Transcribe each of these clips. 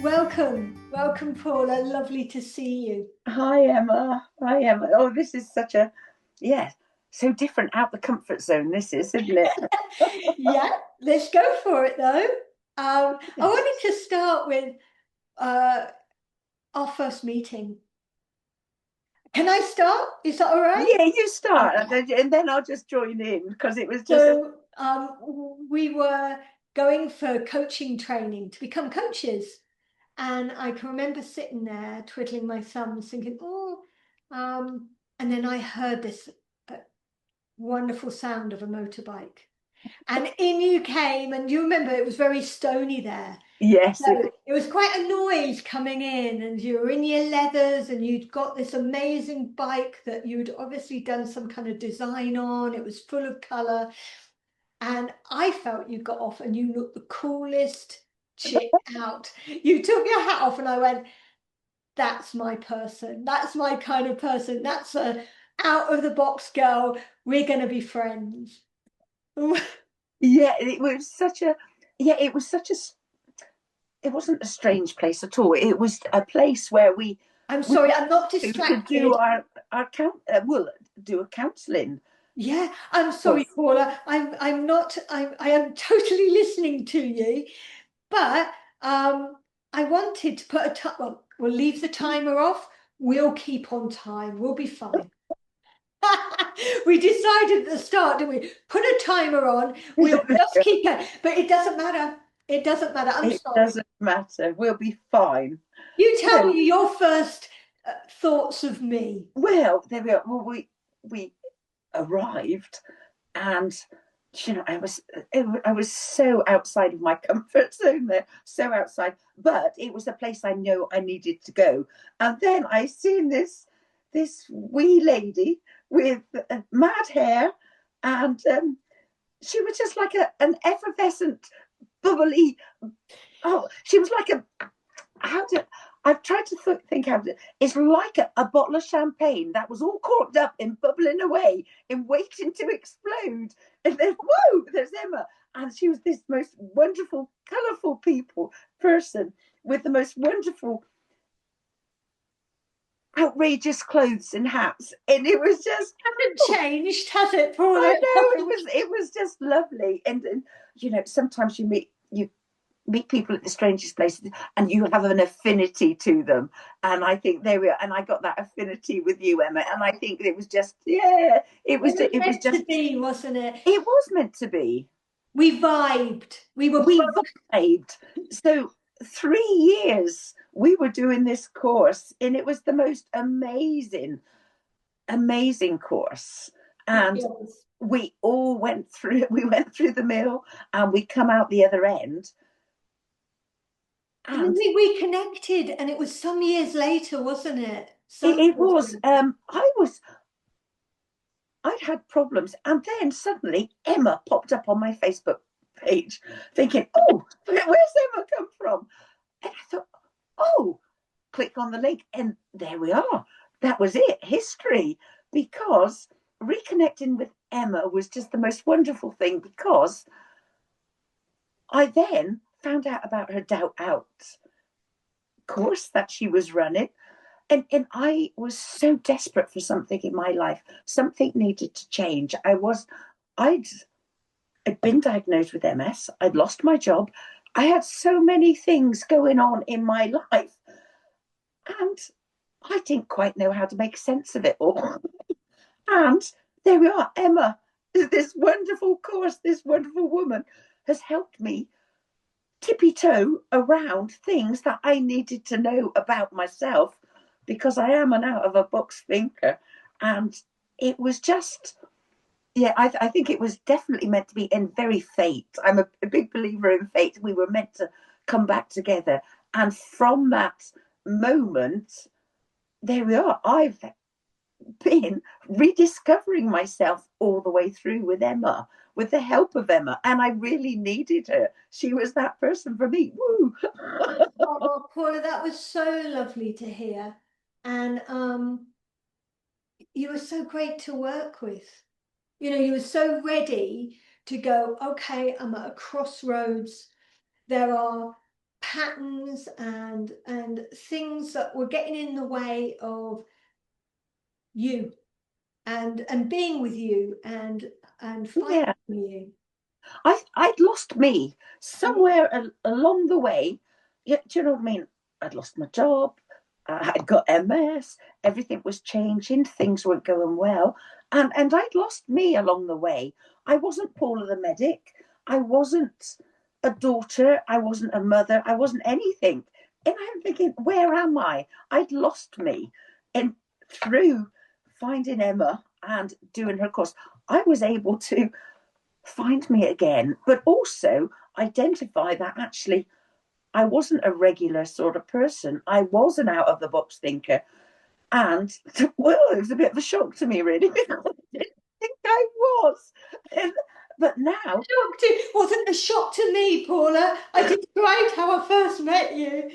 Welcome, Paula. Lovely to see you. Hi, Emma. Hi, Emma. Oh, this is such a, yeah, so different out the comfort zone. This is, isn't it? Yeah, let's go for it though. I wanted to start with uh, our first meeting. Can I start? Is that all right? Yeah, you start, Okay. and then I'll just join in because it was just, So we were going for coaching training to become coaches, and I can remember sitting there twiddling my thumbs, thinking, "Oh," and then I heard this wonderful sound of a motorbike. And in you came, and you remember it was very stony there. yes, So it was quite a noise coming in, and you were in your leathers, and you'd got this amazing bike that you'd obviously done some kind of design on. It was full of color. And I felt you got off and you looked the coolest chick out. You took your hat off, and I went, that's my person. That's my kind of person. That's a out of the box girl. We're going to be friends. yeah, it was such a, yeah, it was such a, it wasn't a strange place at all. It was a place where I'm we sorry, I'm not to do distracted. our well, do a counselling Yeah, I'm sorry, course. Paula. I'm not I am totally listening to you, but I wanted to put a time. Well, we'll leave the timer off. We'll keep on time. We'll be fine. We decided at the start, didn't we? Put a timer on. We'll just keep it. But it doesn't matter. It doesn't matter. I'm It sorry. doesn't matter. We'll be fine. You tell So, me your first thoughts of me. well, there we are. Well, we arrived, and I was so outside of my comfort zone there, so outside. But it was a place I know I needed to go. And then I seen this wee lady with mad hair, and she was just like an effervescent, bubbly. Oh, she was like a how to I've tried to think how to. It's like a bottle of champagne that was all corked up and bubbling away and waiting to explode. And then, whoa, there's Emma. And she was this most wonderful, colourful person with the most wonderful, outrageous clothes and hats. And it was just, Hasn't oh, changed, has it, I Paula? know it was just lovely. And sometimes you meet people at the strangest places and you have an affinity to them, and I think there we are, and I got that affinity with you, Emma, and I think it was just, yeah, it It was was it was meant to just be, wasn't it? it was meant to be. We vibed. We were We both. vibed. So 3 years we were doing this course, and it was the most amazing course. And Yes. we went through the mill, and we come out the other end. And then And we reconnected, and it was some years later, wasn't it? it, Some it years was later. I'd had problems, and then suddenly Emma popped up on my Facebook page, thinking, "Oh, where's Emma come from?" And I thought, "Oh, click on the link, and there we are. That was it, history." Because reconnecting with Emma was just the most wonderful thing. Because I then found out about her Doubt Out course that she was running, and I was so desperate for something in my life. Something needed to change. I'd I'd been diagnosed with MS. I'd lost my job. I had so many things going on in my life, and I didn't quite know how to make sense of it all. And there we are, Emma, this wonderful course, this wonderful woman has helped me tippy toe around things that I needed to know about myself, because I am an out of a box thinker. And it was just, yeah, I think it was definitely meant to be, in very fate. I'm a big believer in fate. We were meant to come back together. And from that moment, there we are. I've been rediscovering myself all the way through with Emma, with the help of Emma, and I really needed her. She was that person for me. Woo! Oh, Paula, that was so lovely to hear. And you were so great to work with. You were so ready to go, okay, I'm at a crossroads. There are patterns and things that were getting in the way of you and being with you and finding Yeah. you. I'd lost me Yeah. somewhere along the way. Yeah, do you know what I mean? I'd lost my job. I'd got MS. Everything was changing. Things weren't going well, and I'd lost me along the way. I wasn't Paula the medic. I wasn't a daughter. I wasn't a mother. I wasn't anything. And I'm thinking, where am I? I'd lost me, and through finding Emma and doing her course, I was able to find me again, but also identify that actually I wasn't a regular sort of person. I was an out of the box thinker. And well, it was a bit of a shock to me, really, because I didn't think I was. And, but now, It wasn't a shock to me, Paula. I described how I first met you.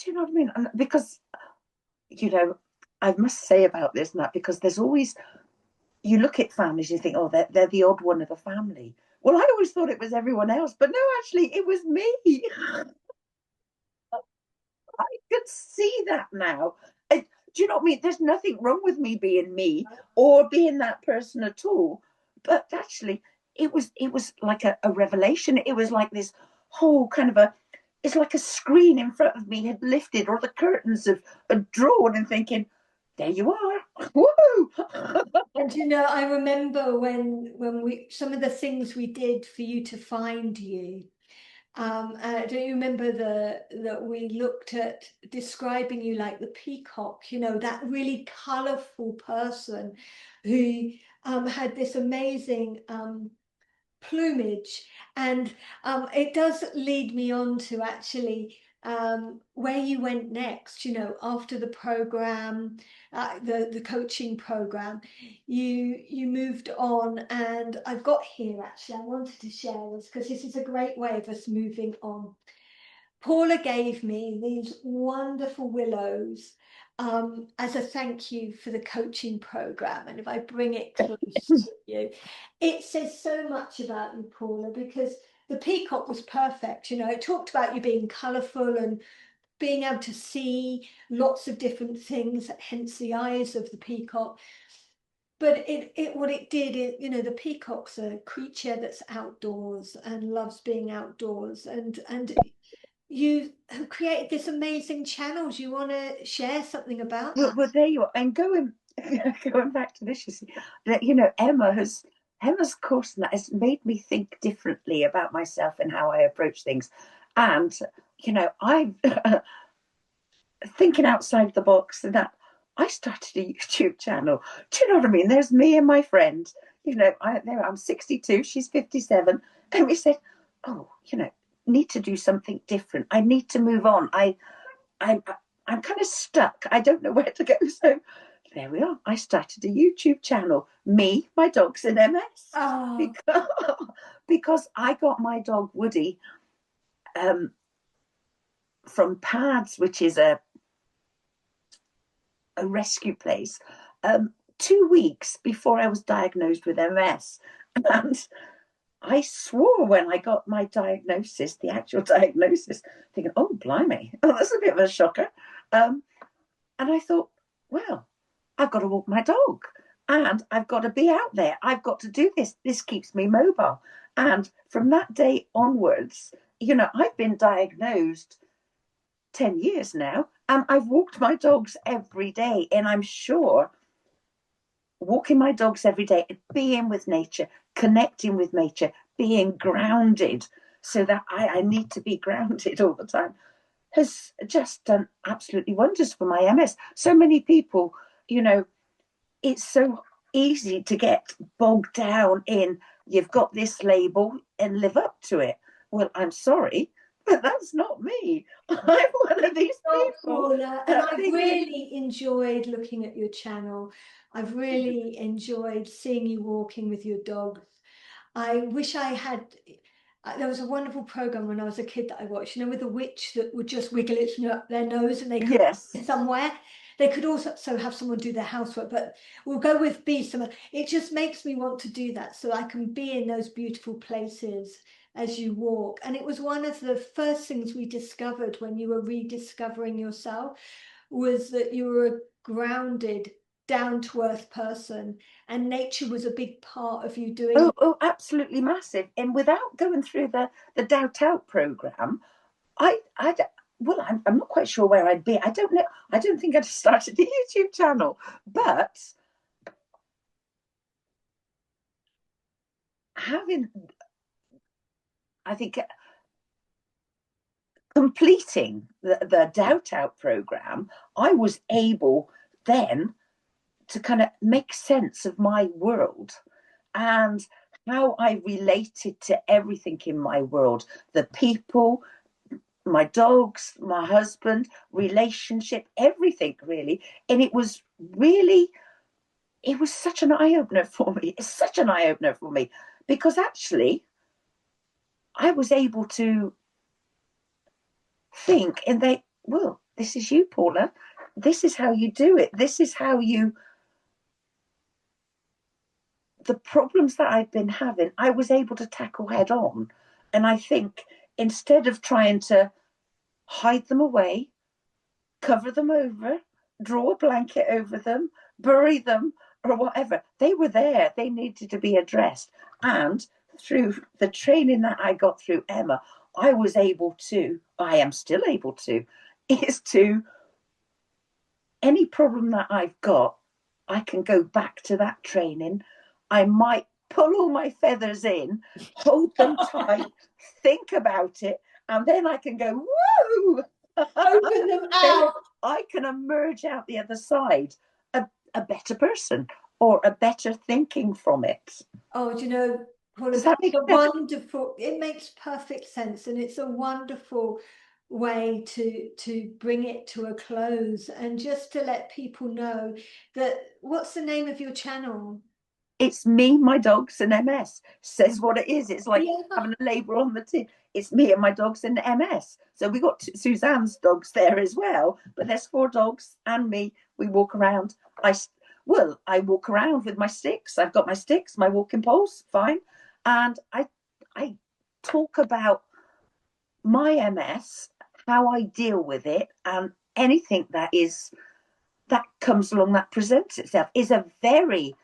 do you know what I mean? And because, you know, I must say about this and that, because there's always, you look at families, you think, oh, they're the odd one of the family. Well, I always thought it was everyone else, but no, actually, it was me. I can see that now. Do you know what I mean? There's nothing wrong with me being me or being that person at all. But actually, it was like a revelation. It was like this whole kind of a. It's like a screen in front of me had lifted, or the curtains have drawn, and thinking, "There you are, woohoo!" And you know, I remember when we some of the things we did for you to find you. Do you remember that we looked at describing you like the peacock, you know, that really colourful person who had this amazing plumage. And it does lead me on to actually where you went next, you know, after the program, the coaching program, you moved on. And I've got here, actually, I wanted to share this because this is a great way of us moving on. Paula gave me these wonderful willows as a thank you for the coaching program. And if I bring it close to you, it says so much about you, Paula, because the peacock was perfect. You know, it talked about you being colourful and being able to see lots of different things, hence the eyes of the peacock. But it what it did is, you know, the peacock's a creature that's outdoors and loves being outdoors, and you have created this amazing channel. Do you want to share something about that? Well, there you are. And going back to this, you see, that Emma's course and that has made me think differently about myself and how I approach things. And I'm thinking outside the box, and that I started a YouTube channel. Do you know what I mean? There's me and my friend. I'm 62, she's 57, and we said, oh, need to do something different. I need to move on. I'm I'm kind of stuck. I don't know where to go. So there we are. I started a YouTube channel. Me, my dog's in MS. Oh, Because, because I got my dog Woody um, from Pads, which is a rescue place, 2 weeks before I was diagnosed with MS. And I swore when I got my diagnosis, the actual diagnosis, thinking, oh, blimey, oh, that's a bit of a shocker. And I thought, well, I've got to walk my dog and I've got to be out there. I've got to do this. This keeps me mobile. And from that day onwards, I've been diagnosed 10 years now and I've walked my dogs every day. And I'm sure walking my dogs every day, being with nature, connecting with nature, being grounded, so that I need to be grounded all the time, has just done absolutely wonders for my MS. So many people, it's so easy to get bogged down in you've got this label and live up to it. Well, I'm sorry, but that's not me. I'm one of these oh, people Paula, and that I've thinking, really enjoyed looking at your channel. I've really enjoyed seeing you walking with your dog. I wish I had. There was a wonderful program when I was a kid that I watched, you know, with a witch that would just wiggle their nose and they could yes, go somewhere. They could also have someone do their housework, but we'll go with be someone. It just makes me want to do that so I can be in those beautiful places as you walk. And it was one of the first things we discovered when you were rediscovering yourself, was that you were a grounded, down-to-earth person, and nature was a big part of you doing that. Oh, absolutely massive. And without going through the Doubt Out program, well, I'm not quite sure where I'd be. I don't know. I don't think I'd started the YouTube channel, but I think completing the Doubt Out program, I was able then to kind of make sense of my world and how I related to everything in my world, the people, my dogs, my husband, relationship, everything really. And it was such an eye-opener for me. It's such an eye-opener for me because actually I was able to think and well, this is you, Paula. This is how you do it. This is how the problems that I've been having, I was able to tackle head on. And I think instead of trying to hide them away, cover them over, draw a blanket over them, bury them, or whatever, they were there. They needed to be addressed. And through the training that I got through Emma, I am still able to, is to, any problem that I've got, I can go back to that training. I might pull all my feathers in, hold them tight, think about it, and then I can go, woo! Open them out. I can emerge out the other side a better person or a better thinking from it. Oh, do you know, Paula, Does that that's make a sense? wonderful, it makes perfect sense, and it's a wonderful way to bring it to a close, and just to let people know that, what's the name of your channel? It's me, my dogs, and MS. Says what it is. It's like Yeah. having a label on the tin. It's me and my dogs and MS. So we got Suzanne's dogs there as well. But there's 4 dogs and me. We walk around. I walk around with my sticks. I've got my sticks, my walking poles, fine. And I talk about my MS, how I deal with it, and anything that comes along that presents itself is a very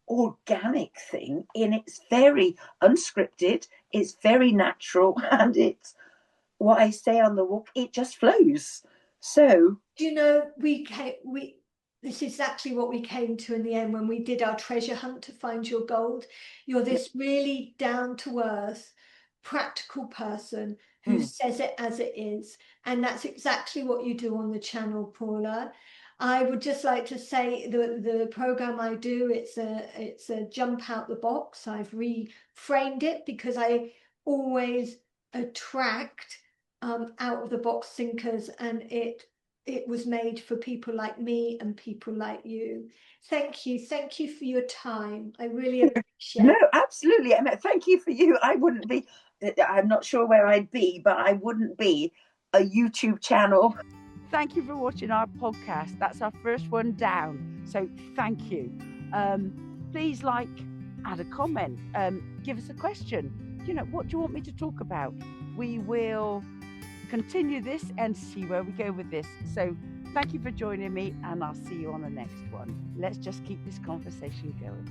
organic thing, and it's very unscripted, it's very natural, and it's what I say on the walk, it just flows. So Do you know, this is actually what we came to in the end when we did our treasure hunt to find your gold. You're this really down to earth, practical person who says it as it is. And that's exactly what you do on the channel, Paula. I would just like to say the program I do, it's a jump out the box. I've reframed it because I always attract out of the box thinkers, and it was made for people like me and people like you. Thank you for your time. I really appreciate no, it. absolutely. I mean, thank you for you. I'm not sure where I'd be, but I wouldn't be a YouTube channel. Thank you for watching our podcast. That's our first one down. So thank you. Please add a comment, give us a question. What do you want me to talk about? We will continue this and see where we go with this. So thank you for joining me, and I'll see you on the next one. Let's just keep this conversation going.